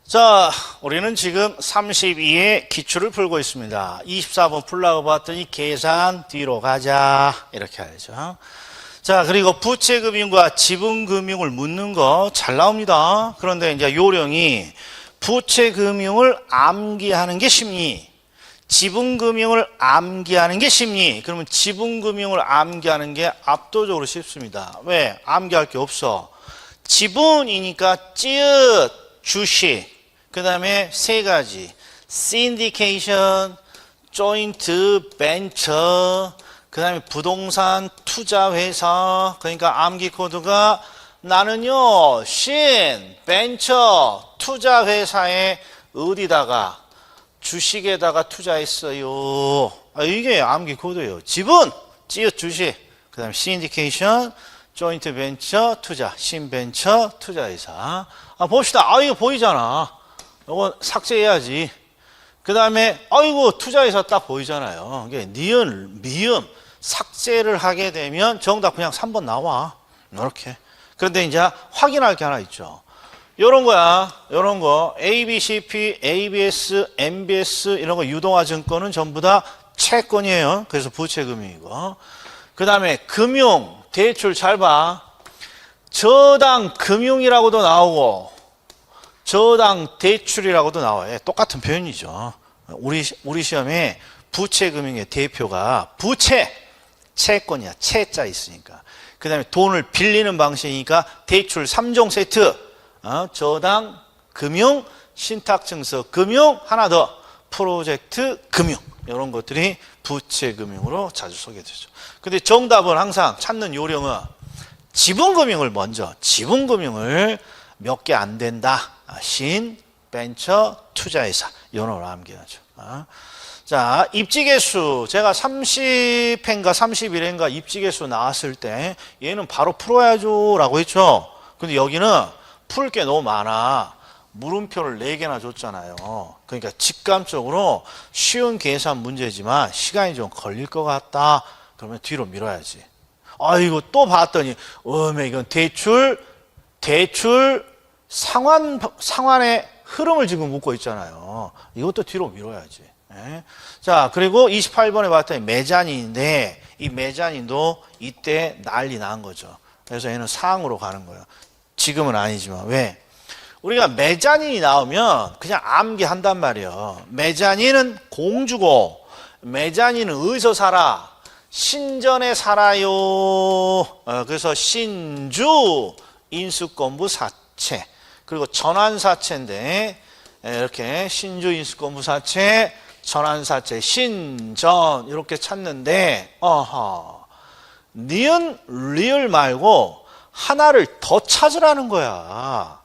자, 우리는 지금 32의 기출을 풀고 있습니다. 24번 풀라고 봤더니 계산 뒤로 가자 이렇게 하죠. 자, 그리고 부채금융과 지분금융을 묻는 거 잘 나옵니다. 그런데 이제 요령이 부채금융을 암기하는 게 쉽니? 지분금융을 암기하는 게 쉽니? 그러면 지분금융을 암기하는 게 압도적으로 쉽습니다. 왜? 암기할 게 없어. 지분이니까 찌읒 주식, 그 다음에 세 가지 syndication, joint venture, 그 다음에 부동산 투자회사. 그러니까 암기 코드가 나는요 벤처 투자회사에 어디다가 주식에다가 투자했어요. 이게 암기 코드예요. 지분 찌읒 주식, 그 다음에 syndication, joint venture 투자, 신벤처 투자회사. 봅시다. 이거 보이잖아. 이거 삭제해야지. 그 다음에 아이고 투자회사 딱 보이잖아요. 이게 니은, 미음 삭제를 하게 되면 정답 그냥 3번 나와. 이렇게. 그런데 이제 확인할 게 하나 있죠. 요런 거야. 요런 거 ABCP, ABS, MBS 이런 거 유동화증권은 전부 다 채권이에요. 그래서 부채금융이고. 그 다음에 금융, 대출 잘 봐. 저당 금융이라고도 나오고 저당 대출이라고도 나와요. 똑같은 표현이죠. 우리 시험에 부채금융의 대표가 부채, 채권이야. 채자 있으니까. 그 다음에 돈을 빌리는 방식이니까 대출 3종 세트. 저당 금융, 신탁증서 금융, 하나 더 프로젝트 금융. 이런 것들이 부채금융으로 자주 소개되죠. 근데 정답은 항상 찾는 요령은 지분금융을 먼저, 지분금융을 몇 개 안 된다. 신, 벤처, 투자회사. 이런 걸 암기하죠. 자, 입지개수. 제가 30회인가 31회인가 입지개수 나왔을 때 얘는 바로 풀어야죠 라고 했죠. 근데 여기는 풀 게 너무 많아. 물음표를 4개나 줬잖아요. 그러니까 직감적으로 쉬운 계산 문제지만 시간이 좀 걸릴 것 같다. 그러면 뒤로 밀어야지. 이거 또 봤더니 이건 대출 상환의 흐름을 지금 묻고 있잖아요. 이것도 뒤로 밀어야지. 자, 그리고 28번에 봤더니 메자닌인데 이 메자닌도 이때 난리 난 거죠. 그래서 얘는 상으로 가는 거예요. 지금은 아니지만. 왜? 우리가 메자닌이 나오면 그냥 암기한단 말이에요. 메자닌은 공주고 메자닌은 어디서 살아? 신전에 살아요. 그래서 신주 인수권부 사채, 그리고 전환사채인데 이렇게 신주 인수권부 사채, 전환사채, 신전 이렇게 찾는데 니은 리을 말고 하나를 더 찾으라는 거야.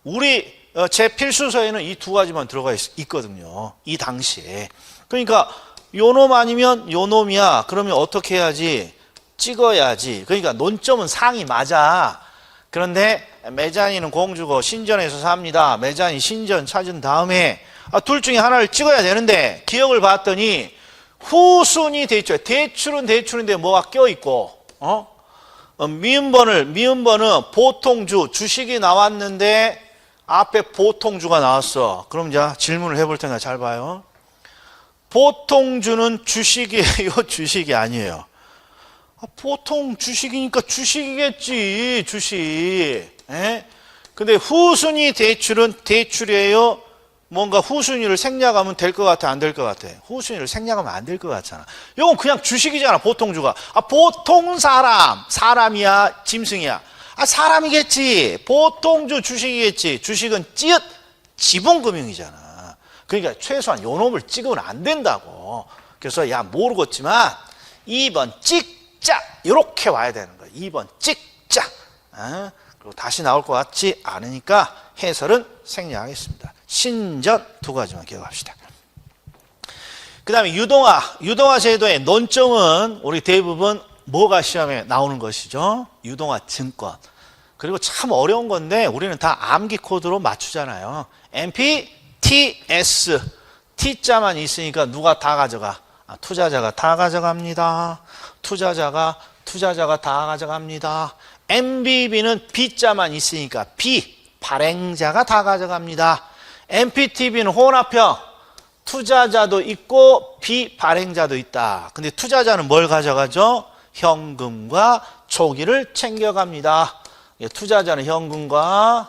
우리 제 필수서에는 이 두 가지만 들어가 있거든요. 이 당시에. 그러니까 요놈 아니면 요놈이야. 그러면 어떻게 해야지? 찍어야지. 그러니까 논점은 상이 맞아. 그런데 메자닌은 공주고 신전에서 삽니다. 메자닌 신전 찾은 다음에 둘 중에 하나를 찍어야 되는데 기억을 봤더니 후순위 대출. 대출은 대출인데 뭐가 껴있고 미음번은 보통주, 주식이 나왔는데 앞에 보통주가 나왔어. 그럼 이제 질문을 해볼 테니까 잘 봐요. 보통주는 주식이에요? 주식이 아니에요? 보통 주식이니까 주식이겠지. 주식. 근데 후순위 대출은 대출이에요? 뭔가 후순위를 생략하면 될 것 같아? 안 될 것 같아? 후순위를 생략하면 안 될 것 같잖아. 이건 그냥 주식이잖아. 보통주가. 보통 사람이야? 짐승이야? 사람이겠지. 보통주 주식이겠지. 주식은 찌읒 지분금융이잖아. 그러니까 최소한 요 놈을 찍으면 안 된다고. 그래서 모르겠지만 2번 찍자 이렇게 와야 되는 거야. 2번 찍자. 그리고 다시 나올 것 같지 않으니까 해설은 생략하겠습니다. 신전 두 가지만 기억합시다. 그 다음에 유동화 제도의 논점은 우리 대부분 뭐가 시험에 나오는 것이죠? 유동화 증권. 그리고 참 어려운 건데 우리는 다 암기 코드로 맞추잖아요. MPTS T자만 있으니까 누가 다 가져가? 투자자가 다 가져갑니다. 투자자가 다 가져갑니다. MBB는 B자만 있으니까 B 발행자가 다 가져갑니다. NPTB는 혼합형. 투자자도 있고 비발행자도 있다. 근데 투자자는 뭘 가져가죠? 현금과 조기를 챙겨갑니다. 투자자는 현금과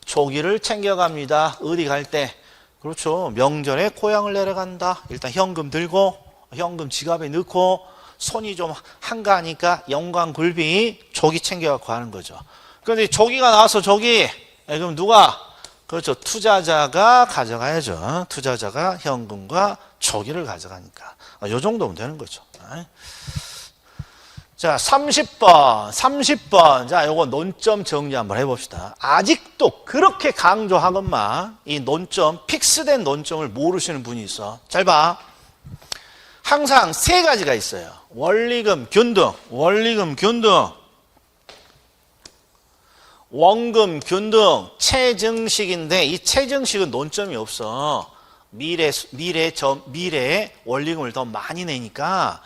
조기를 챙겨갑니다. 어디 갈 때? 그렇죠. 명절에 고향을 내려간다. 일단 현금 들고 현금 지갑에 넣고 손이 좀 한가하니까 영광굴비 조기 챙겨갖고 하는 거죠. 그런데 조기가 나와서 조기, 그럼 누가? 그렇죠. 투자자가 가져가야죠. 투자자가 현금과 조기를 가져가니까. 요 정도면 되는 거죠. 자, 30번. 자, 요거 논점 정리 한번 해봅시다. 아직도 그렇게 강조하건만 이 논점, 픽스된 논점을 모르시는 분이 있어. 잘 봐. 항상 세 가지가 있어요. 원리금 균등, 원금 균등, 체증식인데 이 체증식은 논점이 없어. 미래 원리금을 더 많이 내니까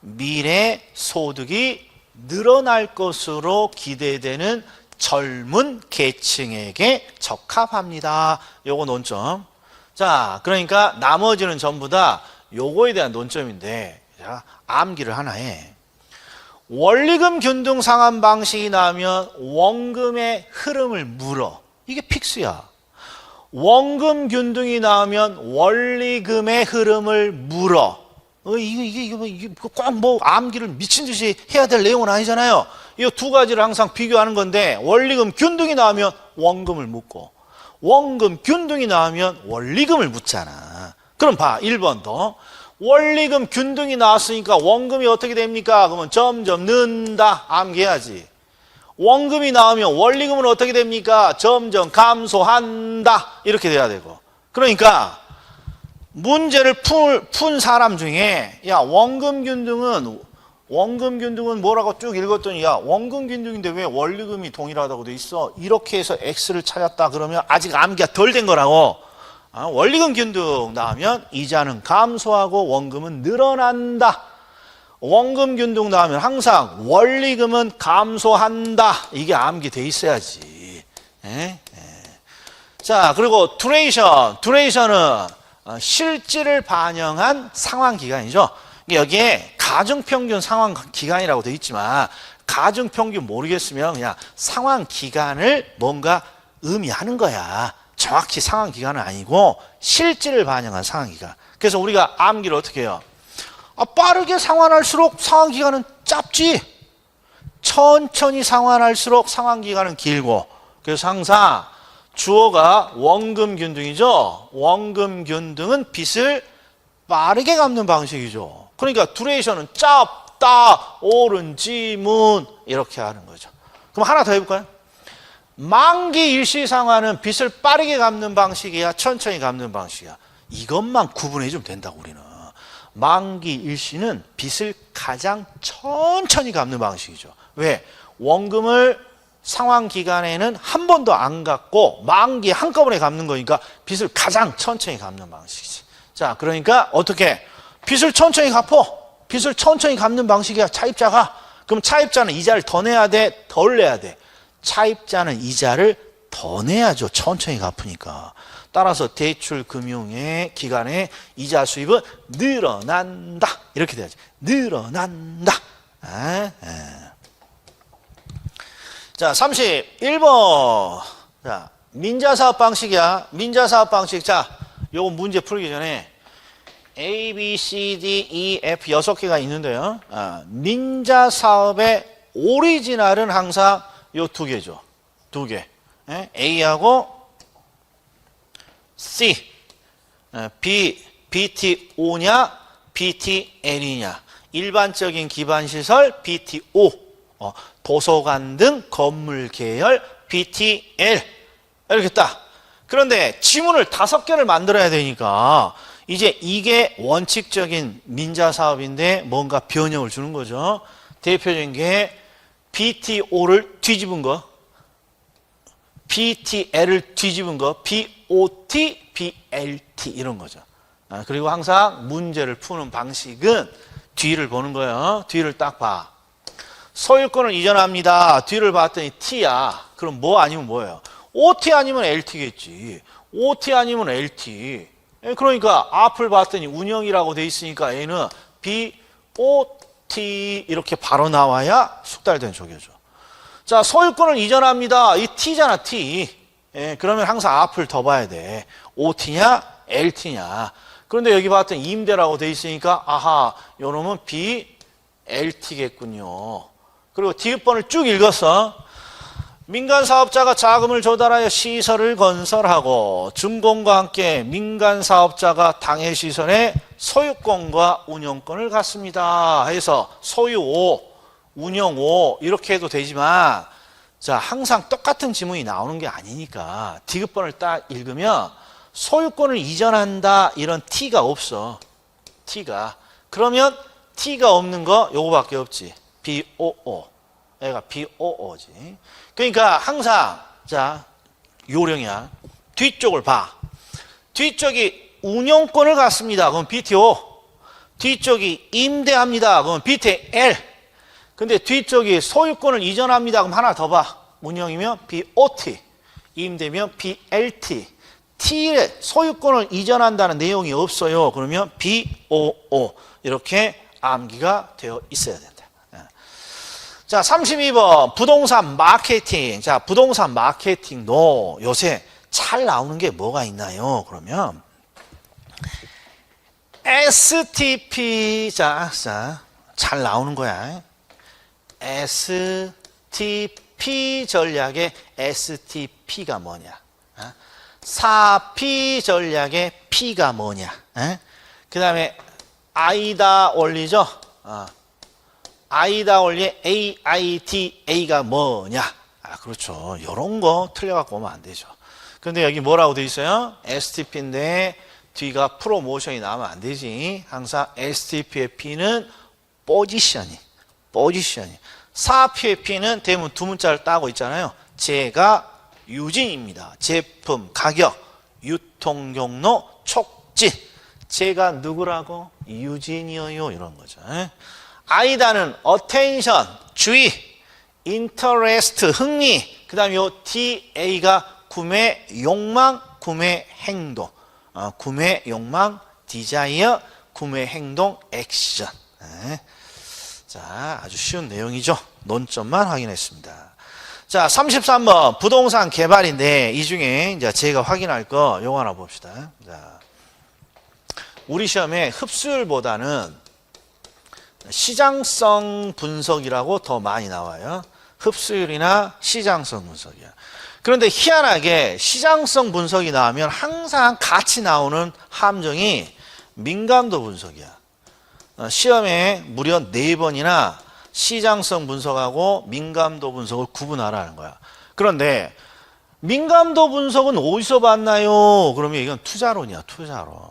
미래 소득이 늘어날 것으로 기대되는 젊은 계층에게 적합합니다. 요거 논점. 자, 그러니까 나머지는 전부 다 요거에 대한 논점인데, 자, 암기를 하나 해. 원리금 균등 상환 방식이 나오면 원금의 흐름을 물어. 이게 픽스야. 원금 균등이 나오면 원리금의 흐름을 물어. 이게 꼭 뭐 암기를 미친 듯이 해야 될 내용은 아니잖아요. 이 두 가지를 항상 비교하는 건데, 원리금 균등이 나오면 원금을 묻고, 원금 균등이 나오면 원리금을 묻잖아. 그럼 봐, 1번 더. 원리금 균등이 나왔으니까 원금이 어떻게 됩니까? 그러면 점점 는다. 암기해야지. 원금이 나오면 원리금은 어떻게 됩니까? 점점 감소한다. 이렇게 돼야 되고. 그러니까 문제를 푼 사람 중에 야, 원금 균등은 뭐라고 쭉 읽었더니 야, 원금 균등인데 왜 원리금이 동일하다고 돼 있어? 이렇게 해서 X를 찾았다 그러면 아직 암기가 덜 된 거라고. 원리금 균등 나오면 이자는 감소하고 원금은 늘어난다. 원금 균등 나오면 항상 원리금은 감소한다. 이게 암기돼 있어야지. 자, 그리고 duration은 실질을 반영한 상환기간이죠. 여기에 가중평균 상환기간이라고 돼 있지만 가중평균 모르겠으면 그냥 상환기간을 뭔가 의미하는 거야. 정확히 상환기간은 아니고 실질을 반영한 상환기간. 그래서 우리가 암기를 어떻게 해요? 빠르게 상환할수록 상환기간은 짧지. 천천히 상환할수록 상환기간은 길고. 그래서 항상 주어가 원금균등이죠. 원금균등은 빚을 빠르게 갚는 방식이죠. 그러니까 duration 짧다, 오른, 지문 이렇게 하는 거죠. 그럼 하나 더 해볼까요? 만기 일시 상환은 빚을 빠르게 갚는 방식이야, 천천히 갚는 방식이야. 이것만 구분해 주면 된다고 우리는. 만기 일시는 빚을 가장 천천히 갚는 방식이죠. 왜? 원금을 상환 기간에는 한 번도 안 갚고 만기에 한꺼번에 갚는 거니까 빚을 가장 천천히 갚는 방식이지. 자, 그러니까 어떻게? 빚을 천천히 갚어. 빚을 천천히 갚는 방식이야, 차입자가. 그럼 차입자는 이자를 더 내야 돼, 덜 내야 돼? 차입자는 이자를 더 내야죠. 천천히 갚으니까. 따라서 대출 금융의 기간에 이자 수입은 늘어난다. 이렇게 돼야지. 늘어난다. 자, 31번. 자, 민자사업 방식이야. 민자사업 방식. 자, 요거 문제 풀기 전에 A, B, C, D, E, F 6개가 있는데요. 민자사업의 오리지널은 항상 요 2개죠. 2개. A하고 C. B, BTO냐, BTL이냐. 일반적인 기반시설 BTO. 도서관 등 건물 계열 BTL. 이렇게 딱. 그런데 지문을 5개를 만들어야 되니까 이제 이게 원칙적인 민자사업인데 뭔가 변형을 주는 거죠. 대표적인 게 BTO를 뒤집은 거, BTL을 뒤집은 거, BOT, BLT 이런 거죠. 그리고 항상 문제를 푸는 방식은 뒤를 보는 거예요. 뒤를 딱 봐. 소유권을 이전합니다. 뒤를 봤더니 T야. 그럼 뭐 아니면 뭐예요? OT 아니면 LT겠지. OT 아니면 LT. 그러니까 앞을 봤더니 운영이라고 돼 있으니까 A는 BOT 이렇게 바로 나와야 숙달된 조교죠. 자, 소유권을 이전합니다. 이 T잖아, T. 그러면 항상 앞을 더 봐야 돼. OT냐, LT냐. 그런데 여기 봤더니 임대라고 돼 있으니까 아하, 요놈은 BLT겠군요. 그리고 디귿번을 쭉 읽었어. 민간 사업자가 자금을 조달하여 시설을 건설하고 준공과 함께 민간 사업자가 당해 시설의 소유권과 운영권을 갖습니다. 해서 소유 O, 운영 O 이렇게 해도 되지만 자, 항상 똑같은 지문이 나오는 게 아니니까 디귿번을 딱 읽으면 소유권을 이전한다 이런 T가 없어. T가. 그러면 T가 없는 거 요거밖에 없지. BOO. 얘가 BOO지. 그러니까 항상 자, 요령이야. 뒤쪽을 봐. 뒤쪽이 운영권을 갖습니다. 그럼 BTO. 뒤쪽이 임대합니다. 그럼 BTL. 근데 뒤쪽이 소유권을 이전합니다. 그럼 하나 더 봐. 운영이면 BOT. 임대면 BLT. T에 소유권을 이전한다는 내용이 없어요. 그러면 BOO. 이렇게 암기가 되어 있어야 된다. 자, 32번 부동산 마케팅. 자, 부동산 마케팅도 요새 잘 나오는 게 뭐가 있나요? 그러면 STP. 자, 잘 나오는 거야. STP 전략의 STP가 뭐냐? 4P 전략의 P가 뭐냐? 그 다음에 아이다 원리죠? 아이다 원리의 AITA가 뭐냐? 그렇죠. 이런 거 틀려갖고 오면 안 되죠. 근데 여기 뭐라고 돼 있어요? STP인데 뒤가 프로모션이 나오면 안 되지. 항상 STP의 P는 포지션이. 4P의 P는 대문 두 문자를 따고 있잖아요. 제가 유진입니다. 제품, 가격, 유통경로, 촉진. 제가 누구라고? 유진이요. 이런 거죠. 아이다는 attention, 주의, interest, 흥미. 그 다음에 요 TA가 구매 욕망, 구매 행동. 구매 욕망, desire, 구매 행동, 액션. 자, 아주 쉬운 내용이죠. 논점만 확인했습니다. 자, 33번 부동산 개발인데 이 중에 이제 제가 확인할 거 요거 하나 봅시다. 자, 우리 시험에 흡수율보다는 시장성 분석이라고 더 많이 나와요. 흡수율이나 시장성 분석이야. 그런데 희한하게 시장성 분석이 나오면 항상 같이 나오는 함정이 민감도 분석이야. 시험에 무려 4번이나 시장성 분석하고 민감도 분석을 구분하라는 거야. 그런데 민감도 분석은 어디서 봤나요? 그러면 이건 투자론이야, 투자론.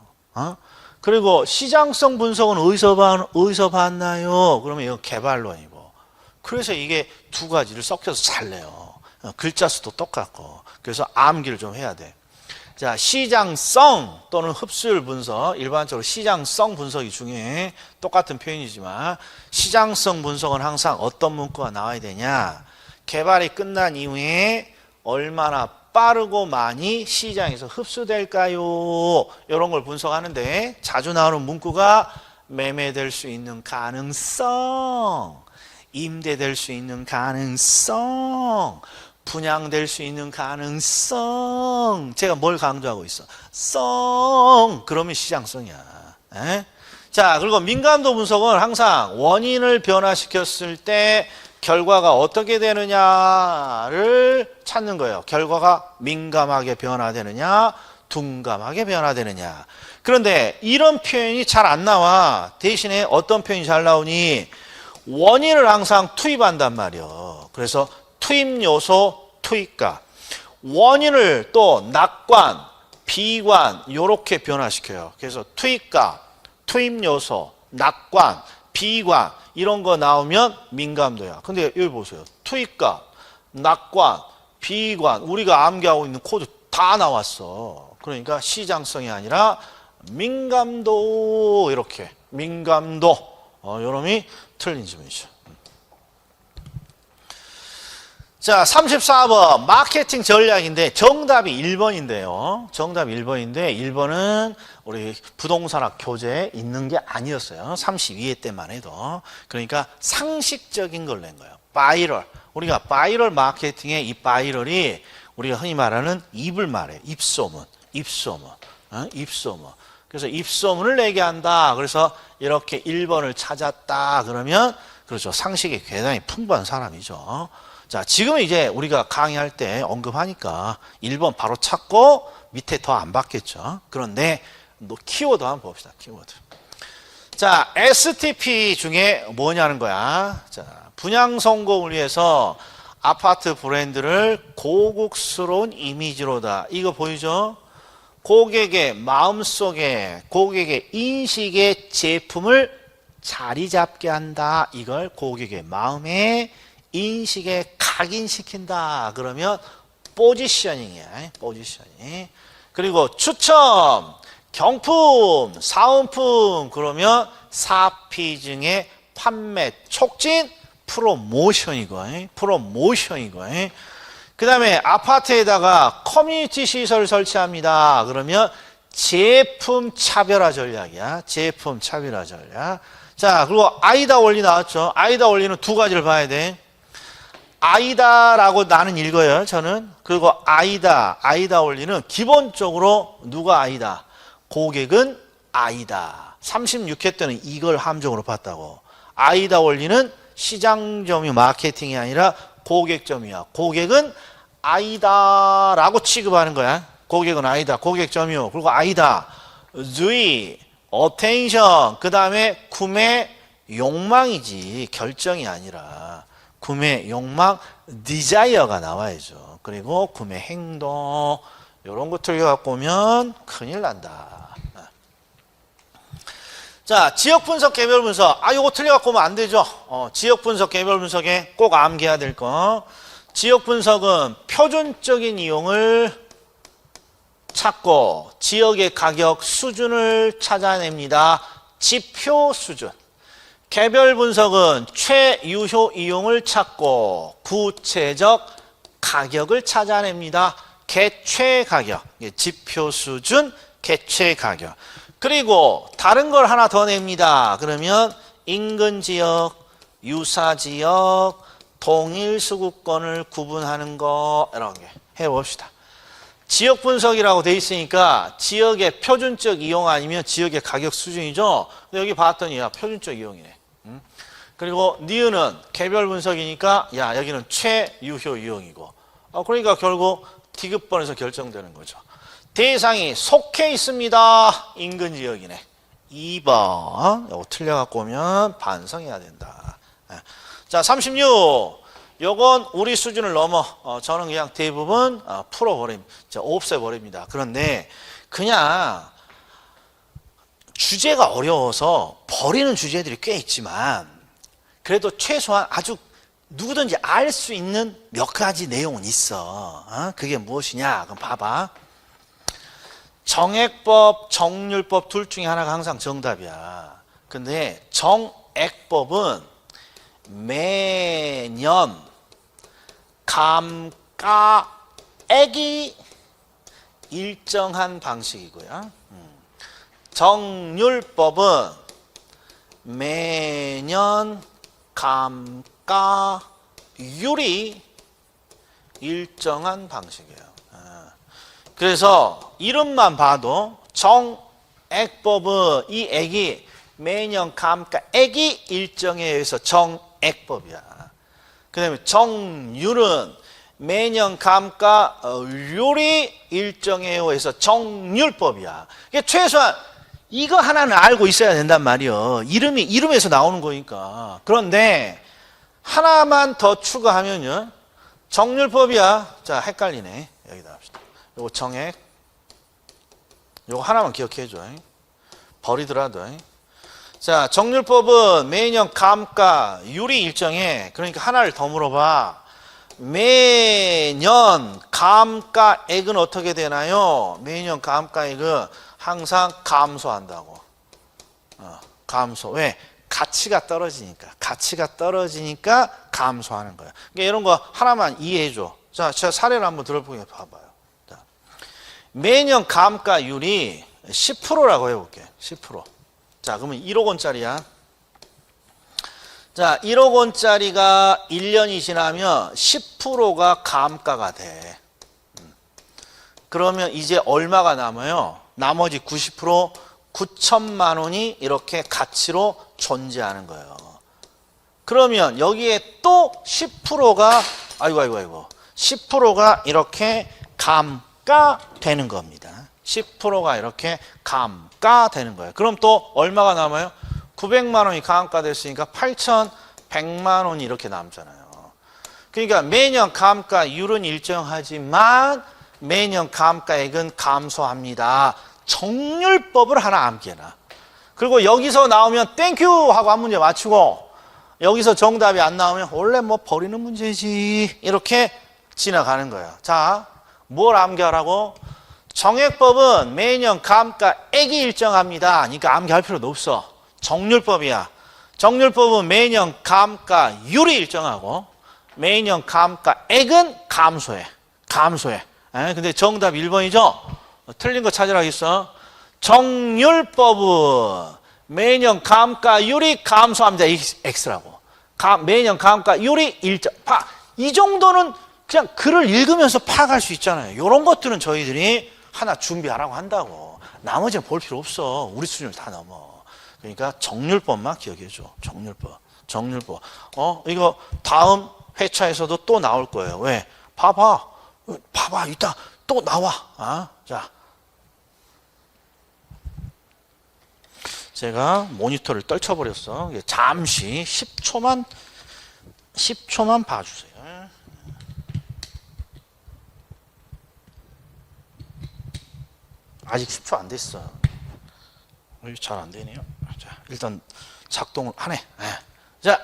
그리고 시장성 분석은 어디서 봤나요? 그러면 이건 개발론이고. 그래서 이게 두 가지를 섞여서 잘 내요. 글자 수도 똑같고. 그래서 암기를 좀 해야 돼. 자, 시장성 또는 흡수율 분석, 일반적으로 시장성 분석이 중요해. 똑같은 표현이지만 시장성 분석은 항상 어떤 문구가 나와야 되냐? 개발이 끝난 이후에 얼마나 빠르고 많이 시장에서 흡수될까요? 이런 걸 분석하는데 자주 나오는 문구가 매매될 수 있는 가능성, 임대될 수 있는 가능성, 분양될 수 있는 가능성. 제가 뭘 강조하고 있어? 그러면 시장성이야. 자, 그리고 민감도 분석은 항상 원인을 변화시켰을 때 결과가 어떻게 되느냐를 찾는 거예요. 결과가 민감하게 변화되느냐, 둔감하게 변화되느냐. 그런데 이런 표현이 잘 안 나와. 대신에 어떤 표현이 잘 나오니? 원인을 항상 투입한단 말이에요. 그래서 투입 요소, 투입가. 원인을 또 낙관, 비관 이렇게 변화시켜요. 그래서 투입가, 투입 요소, 낙관, 비관 이런 거 나오면 민감도야. 근데 여기 보세요. 투입가, 낙관, 비관 우리가 암기하고 있는 코드 다 나왔어. 그러니까 시장성이 아니라 민감도 이렇게 요놈이 틀린 지문이죠. 자, 34번 마케팅 전략인데 정답이 1번인데요. 정답이 1번인데 1번은 우리 부동산학 교재에 있는 게 아니었어요. 32회 때만 해도. 그러니까 상식적인 걸 낸 거예요. 바이럴. 우리가 바이럴 마케팅의 이 바이럴이 우리가 흔히 말하는 입을 말해요. 입소문. 입소문. 입소문. 그래서 입소문을 내게 한다. 그래서 이렇게 1번을 찾았다. 그러면 그렇죠. 상식이 굉장히 풍부한 사람이죠. 자, 지금은 이제 우리가 강의할 때 언급하니까 1번 바로 찾고 밑에 더 안 받겠죠. 그런데 키워드 한번 봅시다. 키워드. 자, STP 중에 뭐냐는 거야. 자, 분양 성공을 위해서 아파트 브랜드를 고급스러운 이미지로다. 이거 보이죠? 고객의 마음속에, 고객의 인식의 제품을 자리 잡게 한다. 이걸 고객의 마음에 인식에 각인시킨다. 그러면 포지셔닝이야. 포지셔닝. 그리고 추첨, 경품, 사은품. 그러면 사피증의 판매 촉진, 프로모션이고. 프로모션이고. 그 다음에 아파트에다가 커뮤니티 시설을 설치합니다. 그러면 제품 차별화 전략이야. 제품 차별화 전략. 자, 그리고 아이다 원리 나왔죠. 아이다 원리는 두 가지를 봐야 돼. 아이다라고 나는 읽어요, 저는. 그리고 아이다 원리는 기본적으로 누가 아이다? 고객은 아이다. 36회 때는 이걸 함정으로 봤다고. 아이다 원리는 시장점유 마케팅이 아니라 고객점유야. 고객은 아이다라고 취급하는 거야. 고객은 아이다. 고객점유. 그리고 아이다. 주의, 어텐션. 그 다음에 구매 욕망이지. 결정이 아니라. 구매 욕망, 디자이어가 나와야죠. 그리고 구매 행동, 이런 거 틀려갖고 오면 큰일 난다. 자, 지역 분석, 개별 분석. 요거 틀려갖고 오면 안 되죠. 지역 분석, 개별 분석에 꼭 암기해야 될 거. 지역 분석은 표준적인 이용을 찾고 지역의 가격 수준을 찾아냅니다. 지표 수준. 개별 분석은 최유효 이용을 찾고 구체적 가격을 찾아냅니다. 개최 가격, 지표 수준, 개최 가격. 그리고 다른 걸 하나 더 냅니다. 그러면 인근 지역, 유사 지역, 동일 수급권을 구분하는 거 이런 게 해봅시다. 지역 분석이라고 돼 있으니까 지역의 표준적 이용 아니면 지역의 가격 수준이죠. 근데 여기 봤더니 야 표준적 이용이네. 그리고 니은은 개별 분석이니까 야 여기는 최유효 이용이고 그러니까 결국 디귿번에서 결정되는 거죠. 대상이 속해 있습니다. 인근 지역이네. 2번 이거 틀려갖고 오면 반성해야 된다. 자 36 요건 우리 수준을 넘어 저는 그냥 대부분 풀어버립니다. 없애버립니다. 그런데 그냥 주제가 어려워서 버리는 주제들이 꽤 있지만 그래도 최소한 아주 누구든지 알 수 있는 몇 가지 내용은 있어. 그게 무엇이냐? 그럼 봐봐. 정액법, 정률법 둘 중에 하나가 항상 정답이야. 근데 정액법은 매년 감가액이 일정한 방식이고요. 정률법은 매년 감가율이 일정한 방식이에요. 그래서 이름만 봐도 정액법은 이 액이 매년 감가액이 일정에 의해서 정액법이야. 그 다음에 정률은 매년 감가율이 일정에 의해서 정률법이야. 그러니까 최소한 이거 하나는 알고 있어야 된단 말이에요. 이름에서 나오는 거니까. 그런데 하나만 더 추가하면요. 정률법이야. 자, 헷갈리네. 여기다 합시다. 요거 정액. 요거 하나만 기억해줘. 버리더라도. 자, 정률법은 매년 감가율이 일정해. 그러니까 하나를 더 물어봐. 매년 감가액은 어떻게 되나요? 매년 감가액은 항상 감소한다고. 감소. 왜? 가치가 떨어지니까 감소하는 거예요. 그러니까 이런 거 하나만 이해해줘. 자, 제가 사례를 한번 들어보게 봐봐요. 자, 매년 감가율이 10%라고 해볼게. 10%. 자, 그러면 1억 원짜리야. 자, 1억 원짜리가 1년이 지나면 10%가 감가가 돼. 그러면 이제 얼마가 남아요? 나머지 90%, 9천만 원이 이렇게 가치로 존재하는 거예요. 그러면 여기에 또 10%가, 아이고, 10%가 이렇게 감가되는 겁니다. 10%가 이렇게 감가되는 거예요. 그럼 또 얼마가 남아요? 900만 원이 감가됐으니까 8,100만 원이 이렇게 남잖아요. 그러니까 매년 감가율은 일정하지만 매년 감가액은 감소합니다. 정률법을 하나 암기해놔. 그리고 여기서 나오면 땡큐 하고 한 문제 맞추고 여기서 정답이 안 나오면 원래 뭐 버리는 문제지 이렇게 지나가는 거예요. 자, 뭘 암기하라고? 정액법은 매년 감가액이 일정합니다. 그러니까 암기할 필요도 없어. 정률법이야. 정률법은 매년 감가율이 일정하고 매년 감가액은 감소해. 근데 정답 1번이죠? 틀린 거 찾으라고 했어. 정률법은 매년 감가율이 감소합니다. X라고. 매년 감가율이 일정. 이 정도는 그냥 글을 읽으면서 파악할 수 있잖아요. 이런 것들은 저희들이 하나 준비하라고 한다고. 나머지는 볼 필요 없어. 우리 수준을 다 넘어. 그러니까 정률법만 기억해줘. 정률법. 이거 다음 회차에서도 또 나올 거예요. 왜? 봐봐. 이따 또 나와. 자. 제가 모니터를 떨쳐버렸어. 잠시 10초만 봐주세요. 아직 10초 안 됐어. 잘 안 되네요. 자, 일단 작동을 하네. 자,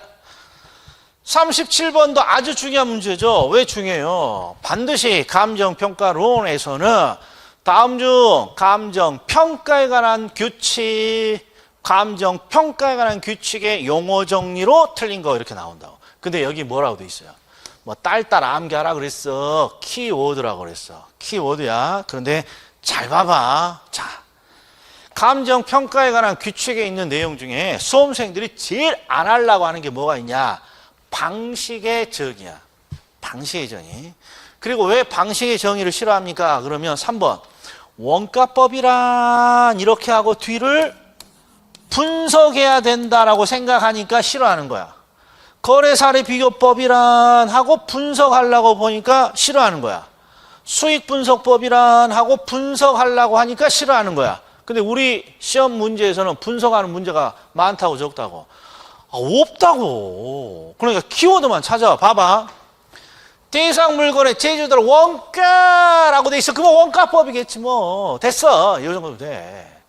37번도 아주 중요한 문제죠. 왜 중요해요? 반드시 감정평가론에서는 다음 중 감정평가에 관한 규칙, 감정평가에 관한 규칙의 용어 정리로 틀린 거 이렇게 나온다고. 근데 여기 뭐라고 돼 있어요? 뭐 딸딸 암기하라 그랬어. 키워드라고 그랬어. 키워드야. 그런데 잘 봐봐. 자, 감정평가에 관한 규칙에 있는 내용 중에 수험생들이 제일 안 하려고 하는 게 뭐가 있냐? 방식의 정의야. 방식의 정의. 그리고 왜 방식의 정의를 싫어합니까? 그러면 3번. 원가법이란 이렇게 하고 뒤를 분석해야 된다라고 생각하니까 싫어하는 거야. 거래사례 비교법이란 하고 분석하려고 보니까 싫어하는 거야. 수익분석법이란 하고 분석하려고 하니까 싫어하는 거야. 근데 우리 시험 문제에서는 분석하는 문제가 많다고 적다고. 없다고. 그러니까 키워드만 찾아와. 봐봐. 대상 물건의 제조들 원가라고 돼 있어. 그러면 원가법이겠지 뭐. 됐어. 이 정도면 돼.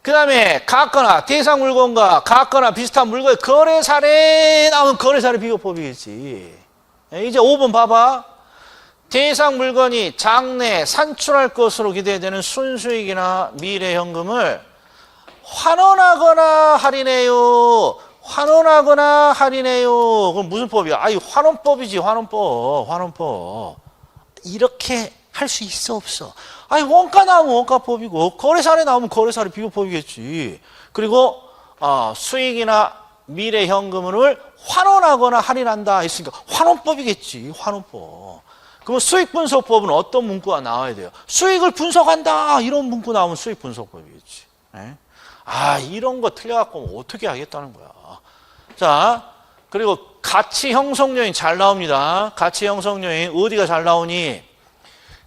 그 다음에 같거나 대상 물건과 같거나 비슷한 물건의 거래 사례 나오면 거래 사례 비교법이겠지. 이제 5번 봐봐. 대상 물건이 장래 산출할 것으로 기대되는 순수익이나 미래 현금을 환원하거나 할인해요. 그럼 무슨 법이야? 환원법이지, 환원법. 이렇게 할 수 있어, 없어? 원가 나오면 원가법이고, 거래사례 나오면 거래사례 비교법이겠지. 그리고, 수익이나 미래 현금을 환원하거나 할인한다 했으니까 환원법이겠지, 환원법. 그러면 수익분석법은 어떤 문구가 나와야 돼요? 수익을 분석한다! 이런 문구 나오면 수익분석법이겠지. 네? 이런 거 틀려갖고 어떻게 하겠다는 거야. 자, 그리고 가치 형성 요인 잘 나옵니다. 가치 형성 요인 어디가 잘 나오니?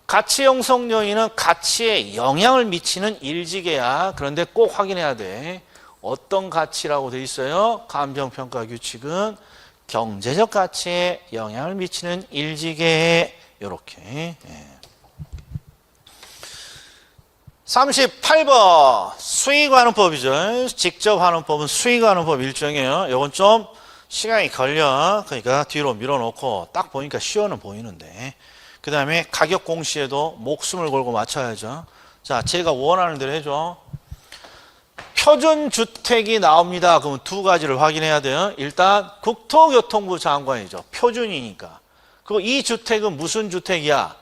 가치 형성 요인은 가치에 영향을 미치는 일지계야. 그런데 꼭 확인해야 돼. 어떤 가치라고 돼 있어요? 감정평가 규칙은 경제적 가치에 영향을 미치는 일지계. 요렇게. 38번 수익환원법이죠. 직접 환원법은 수익환원법 일정이에요. 이건 좀 시간이 걸려. 그러니까 뒤로 밀어놓고 딱 보니까 쉬워는 보이는데 그 다음에 가격 공시에도 목숨을 걸고 맞춰야죠. 자, 제가 원하는 대로 해줘. 표준주택이 나옵니다. 그러면 두 가지를 확인해야 돼요. 일단 국토교통부 장관이죠. 표준이니까. 그리고 이 주택은 무슨 주택이야?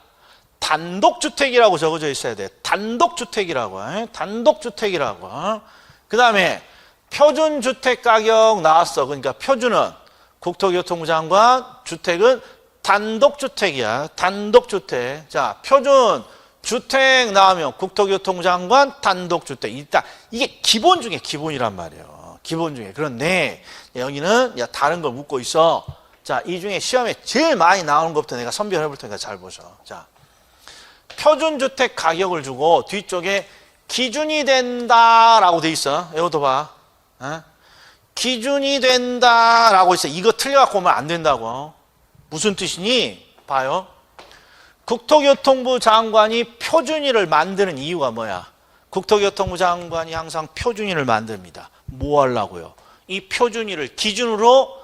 단독주택이라고 적어져 있어야 돼. 단독주택이라고. 단독주택이라고. 그 다음에 표준주택 가격 나왔어. 그러니까 표준은 국토교통부 장관, 주택은 단독주택이야. 단독주택. 자, 표준 주택 나오면 국토교통부 장관, 단독주택. 일단 이게 기본 중에 기본이란 말이에요. 기본 중에. 그런데 여기는 야, 다른 걸 묻고 있어. 자, 이 중에 시험에 제일 많이 나오는 것부터 내가 선별해 볼 테니까 잘 보셔. 자, 표준주택 가격을 주고 뒤쪽에 기준이 된다라고 돼 있어. 이것도 봐. 기준이 된다라고 있어. 이거 틀려갖고 오면 안 된다고. 무슨 뜻이니? 봐요. 국토교통부 장관이 표준위를 만드는 이유가 뭐야? 국토교통부 장관이 항상 표준위를 만듭니다. 뭐 하려고요? 이 표준위를 기준으로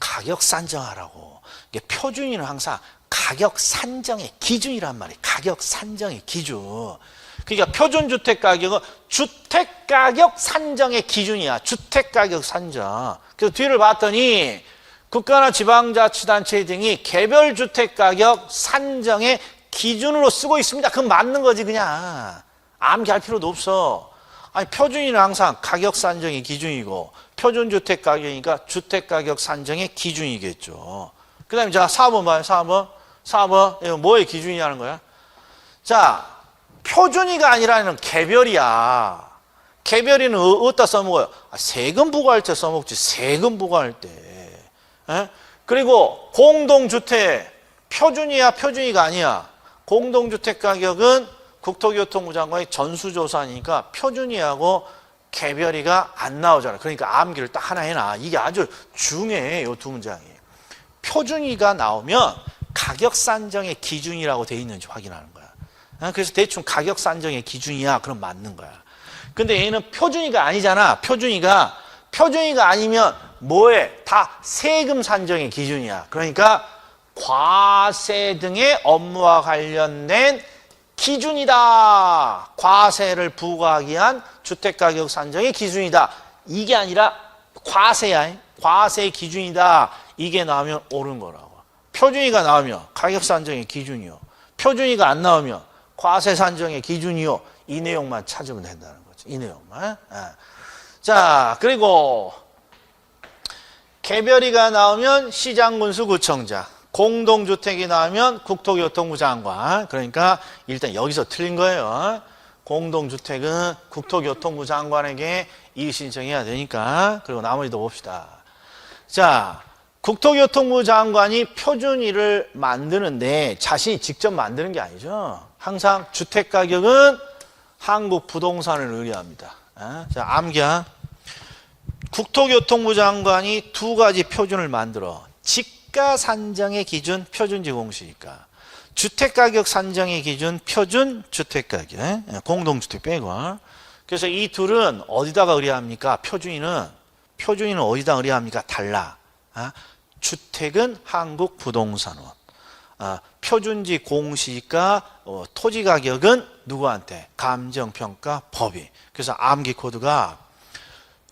가격 산정하라고. 이게 표준위는 항상 가격 산정의 기준이란 말이에요. 가격 산정의 기준. 그러니까 표준주택 가격은 주택가격 산정의 기준이야. 주택가격 산정. 그래서 뒤를 봤더니 국가나 지방자치단체 등이 개별주택가격 산정의 기준으로 쓰고 있습니다. 그건 맞는 거지 그냥. 암기할 필요도 없어. 아니 표준위는 항상 가격 산정의 기준이고 표준주택 가격이니까 주택가격 산정의 기준이겠죠. 그 다음에 자 4번 봐요. 4번. 이거 뭐의 기준이냐는 거야? 자, 표준위가 아니라는 개별이야. 개별이는 어디다 써먹어요? 세금 부과할 때 써먹지. 세금 부과할 때. 에? 그리고 공동주택 표준위야 표준위가 아니야. 공동주택 가격은 국토교통부 장관의 전수조사니까 표준위하고 개별이가 안 나오잖아. 그러니까 암기를 딱 하나 해놔. 이게 아주 중요해. 이 두 문장이. 표준위가 나오면 가격 산정의 기준이라고 돼 있는지 확인하는 거야. 그래서 대충 가격 산정의 기준이야. 그럼 맞는 거야. 근데 얘는 표준위가 아니잖아. 표준위가 아니면 뭐해? 다 세금 산정의 기준이야. 그러니까 과세 등의 업무와 관련된 기준이다. 과세를 부과하기 위한 주택가격 산정의 기준이다. 이게 아니라 과세야. 과세 기준이다. 이게 나오면 옳은 거라고. 표준위가 나오면 가격 산정의 기준이요. 표준위가 안 나오면 과세 산정의 기준이요. 이 내용만 찾으면 된다는 거죠. 이 내용만. 자, 그리고 개별이가 나오면 시장군수 구청장, 공동주택이 나오면 국토교통부 장관. 그러니까 일단 여기서 틀린 거예요. 공동주택은 국토교통부 장관에게 이의 신청해야 되니까. 그리고 나머지도 봅시다. 자, 국토교통부 장관이 표준위를 만드는데 자신이 직접 만드는 게 아니죠. 항상 주택가격은 한국부동산을 의뢰합니다. 자, 암기야. 국토교통부 장관이 두 가지 표준을 만들어. 지가 산정의 기준 표준지 공시니까. 주택가격 산정의 기준 표준 주택가격. 공동주택 빼고. 그래서 이 둘은 어디다가 의뢰합니까? 표준위는 어디다 의뢰합니까? 달라. 주택은 한국부동산원. 표준지 공시가 토지가격은 누구한테? 감정평가 법인. 그래서 암기 코드가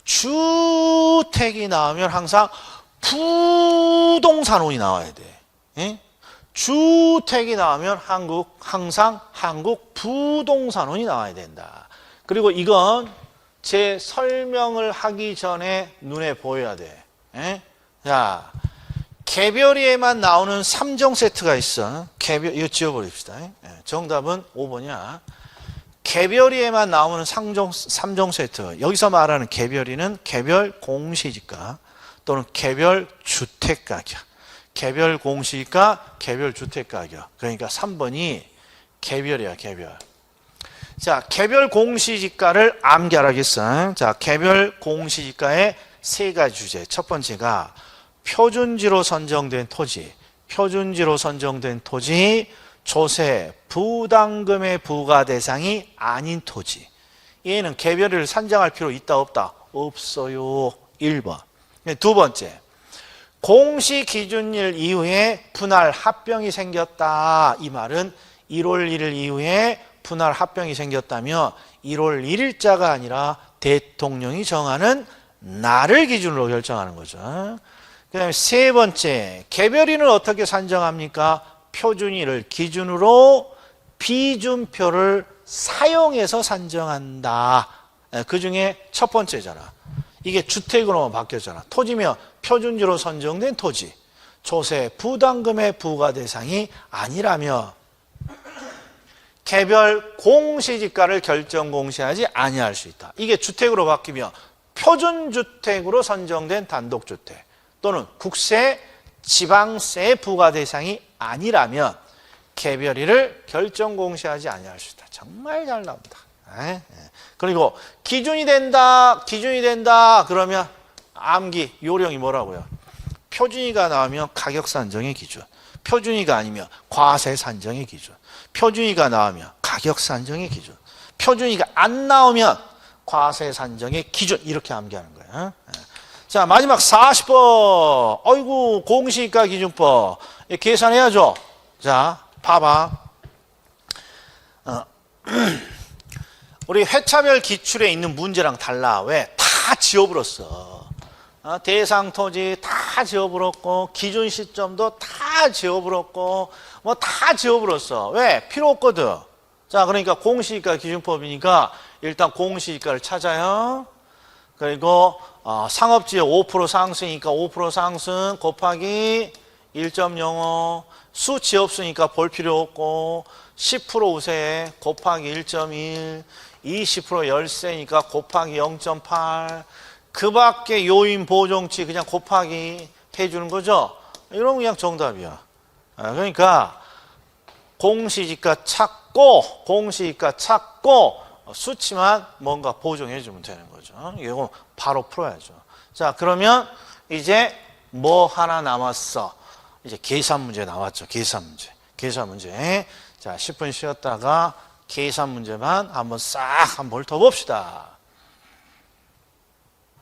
주택이 나오면 항상 부동산원이 나와야 돼. 예? 주택이 나오면 항상 한국 부동산원이 나와야 된다. 그리고 이건 제 설명을 하기 전에 눈에 보여야 돼. 예? 자, 개별이에만 나오는 3종 세트가 있어. 이거 지워버립시다. 정답은 5번이야. 개별이에만 나오는 3종 세트. 여기서 말하는 개별이는 개별 공시지가 또는 개별 주택가격. 개별 공시지가, 개별 주택가격. 그러니까 3번이 개별이야, 개별. 자, 개별 공시지가를 암기하라겠어. 자, 개별 공시지가의 세 가지 주제. 첫 번째가 표준지로 선정된 토지, 조세, 부담금의 부과 대상이 아닌 토지. 얘는 개별을 산정할 필요 있다 없다? 없어요. 1번. 두 번째, 공시기준일 이후에 분할 합병이 생겼다. 이 말은 1월 1일 이후에 분할 합병이 생겼다면 1월 1일자가 아니라 대통령이 정하는 날을 기준으로 결정하는 거죠. 그 다음에 세 번째, 개별인을 어떻게 산정합니까? 표준일을 기준으로 비준표를 사용해서 산정한다. 그 중에 첫 번째잖아. 이게 주택으로만 바뀌었잖아. 토지면 표준지로 선정된 토지. 조세 부담금의 부과 대상이 아니라면 개별 공시지가를 결정 공시하지 아니할 수 있다. 이게 주택으로 바뀌면 표준주택으로 선정된 단독주택 또는 국세, 지방세 부과 대상이 아니라면 개별일을 결정 공시하지 아니할 수 있다. 정말 잘 나옵니다. 그리고 기준이 된다 그러면 암기 요령이 뭐라고요? 표준이가 나오면 가격 산정의 기준, 표준이가 아니면 과세 산정의 기준, 표준이가 나오면 가격 산정의 기준, 표준이가 안 나오면 과세 산정의 기준, 이렇게 암기하는 거예요. 자, 마지막 40번. 어이구, 공시지가 기준법. 계산해야죠. 자, 봐봐. 우리 회차별 기출에 있는 문제랑 달라. 왜? 다 지워버렸어. 대상 토지 다 지워버렸고, 기준 시점도 다 지워버렸고, 뭐 다 지워버렸어. 왜? 필요 없거든. 자, 그러니까 공시지가 기준법이니까 일단 공시지가를 찾아요. 그리고 상업지에 5% 상승이니까 5% 상승 곱하기 1.05, 수치 없으니까 볼 필요 없고 10% 우세 곱하기 1.1, 20% 열세니까 곱하기 0.8, 그 밖에 요인 보정치 그냥 곱하기 해주는 거죠. 이러면 그냥 정답이야. 그러니까 공시지가 찾고 수치만 뭔가 보정해 주면 되는 거죠. 이거 바로 풀어야죠. 자, 그러면 이제 뭐 하나 남았어? 이제 계산 문제 나왔죠. 계산 문제. 자, 10분 쉬었다가 계산 문제만 한번 싹 한번 더 봅시다.